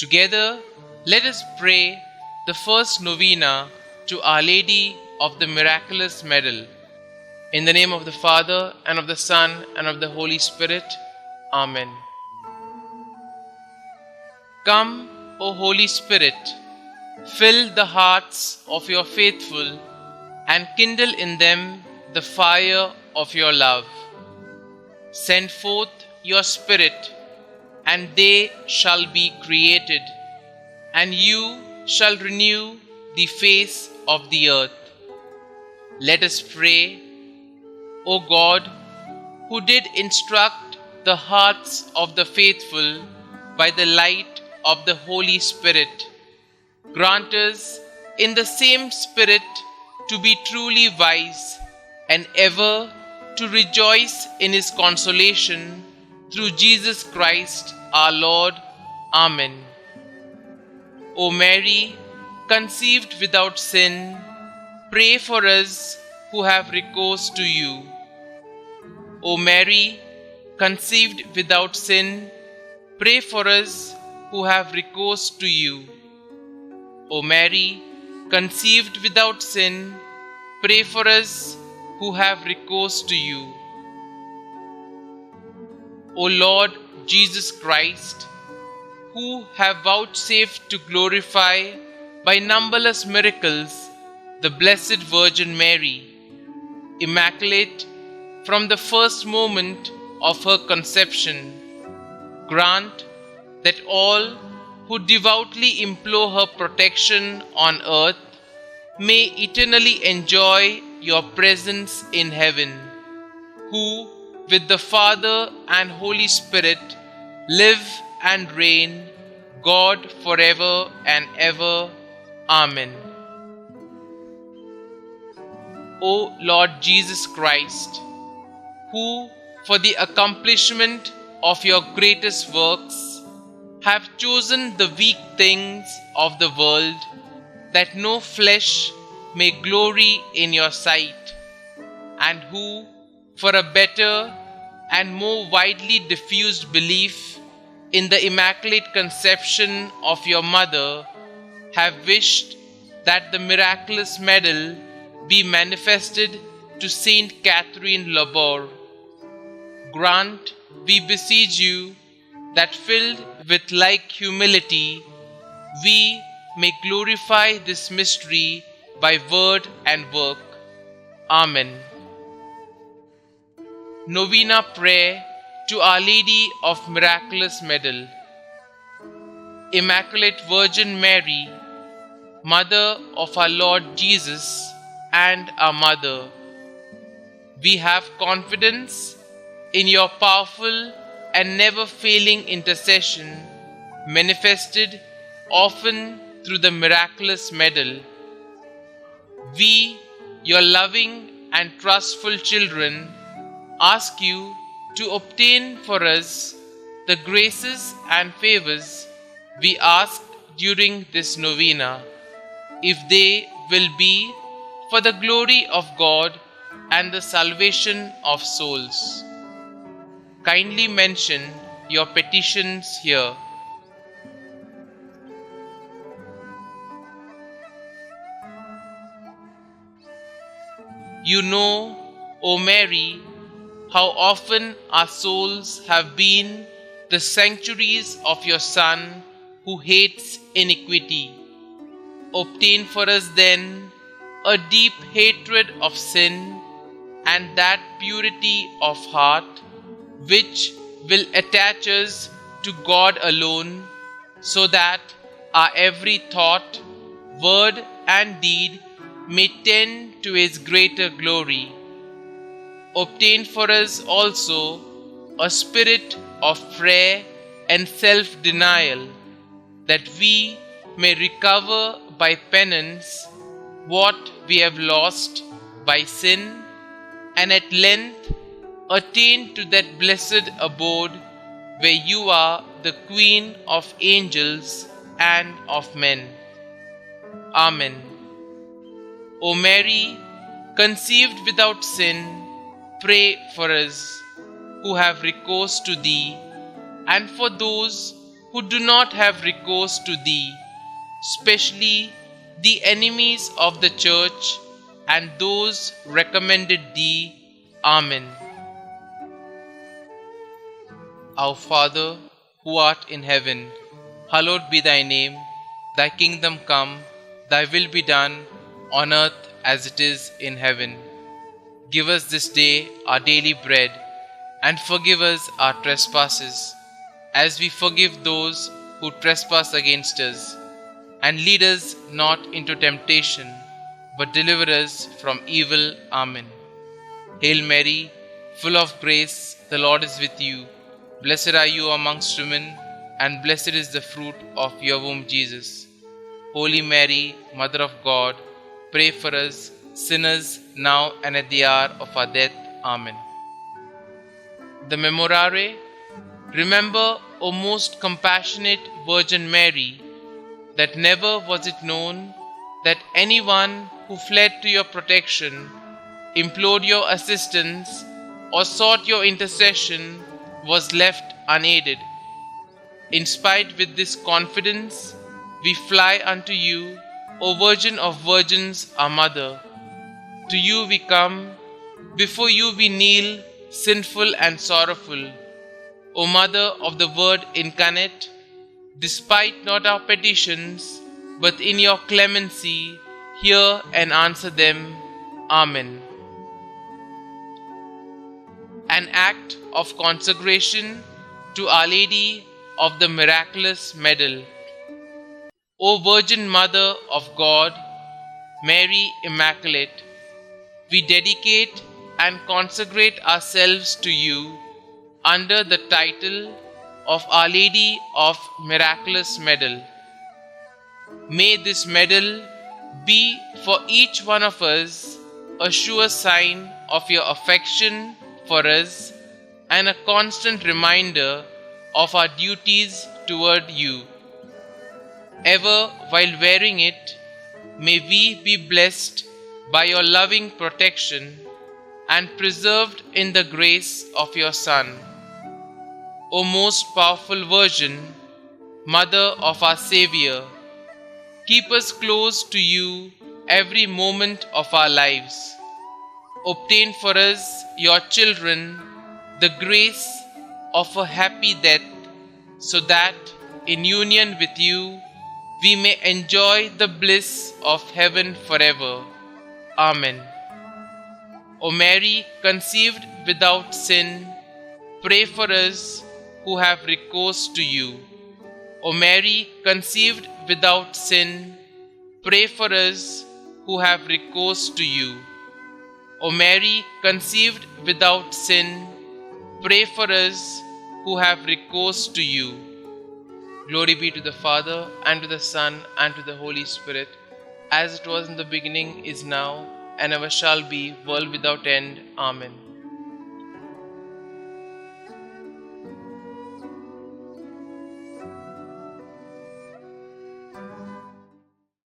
Together, let us pray the first novena to Our Lady of the Miraculous Medal. In the name of the Father, and of the Son, and of the Holy Spirit. Amen. Come, O Holy Spirit, fill the hearts of your faithful and kindle in them the fire of your love. Send forth your Spirit, and they shall be created, and you shall renew the face of the earth. Let us pray. O God, who did instruct the hearts of the faithful by the light of the Holy Spirit, grant us in the same Spirit to be truly wise and ever to rejoice in His consolation through Jesus Christ our Lord. Amen. O Mary, conceived without sin, pray for us who have recourse to you. O Mary, conceived without sin, pray for us who have recourse to you. O Mary, conceived without sin, pray for us who have recourse to you. O Lord Jesus Christ, who have vouchsafed to glorify by numberless miracles the Blessed Virgin Mary, immaculate from the first moment of her conception, grant that all who devoutly implore her protection on earth may eternally enjoy your presence in heaven, who with the Father and Holy Spirit live and reign, God forever and ever. Amen. O Lord Jesus Christ, who for the accomplishment of your greatest works have chosen the weak things of the world, that no flesh may glory in your sight, and who for a better and more widely diffused belief in the Immaculate Conception of your Mother, have wished that the miraculous medal be manifested to Saint Catherine Labor. Grant, we beseech you, that filled with like humility, we may glorify this mystery by word and work. Amen. Novena Prayer to Our Lady of Miraculous Medal. Immaculate Virgin Mary, Mother of our Lord Jesus and our Mother, we have confidence in your powerful and never-failing intercession, manifested often through the miraculous medal. We, your loving and trustful children, ask you to obtain for us the graces and favors we ask during this novena, if they will be for the glory of God and the salvation of souls. Kindly mention your petitions here. You know, O Mary, how often our souls have been the sanctuaries of your Son who hates iniquity. Obtain for us then a deep hatred of sin and that purity of heart which will attach us to God alone, so that our every thought, word and deed may tend to His greater glory. Obtain for us also a spirit of prayer and self-denial, that we may recover by penance what we have lost by sin, and at length attain to that blessed abode where you are the Queen of angels and of men. Amen. O Mary, conceived without sin, pray for us who have recourse to Thee, and for those who do not have recourse to thee, especially the enemies of the Church and those recommended thee. Amen. Our Father, who art in heaven, hallowed be thy name. Thy kingdom come, thy will be done, on earth as it is in heaven. Give us this day our daily bread, and forgive us our trespasses, as we forgive those who trespass against us. And lead us not into temptation, but deliver us from evil. Amen. Hail Mary, full of grace, the Lord is with you. Blessed are you amongst women, and blessed is the fruit of your womb, Jesus. Holy Mary, Mother of God, pray for us sinners now and at the hour of our death. Amen. The Memorare. Remember, O most compassionate Virgin Mary, that never was it known that anyone who fled to your protection, implored your assistance, or sought your intercession was left unaided. In spite with this confidence, we fly unto you, O Virgin of Virgins, our Mother. To you we come, before you we kneel, sinful and sorrowful. O Mother of the Word incarnate, despite not our petitions, but in your clemency, hear and answer them. Amen. An act of consecration to Our Lady of the Miraculous Medal. O Virgin Mother of God, Mary Immaculate, we dedicate and consecrate ourselves to you under the title of Our Lady of Miraculous Medal. May this medal be for each one of us a sure sign of your affection for us and a constant reminder of our duties toward you. Ever while wearing it, may we be blessed by your loving protection and preserved in the grace of your Son. O most powerful Virgin, Mother of our Xavier, keep us close to you every moment of our lives. Obtain for us, your children, the grace of a happy death, so that, in union with you, we may enjoy the bliss of heaven forever. Amen. O Mary, conceived without sin, pray for us who have recourse to you. O Mary, conceived without sin, pray for us who have recourse to you. O Mary, conceived without sin, pray for us who have recourse to you. Glory be to the Father, and to the Son, and to the Holy Spirit, as it was in the beginning, is now, and ever shall be, world without end. Amen.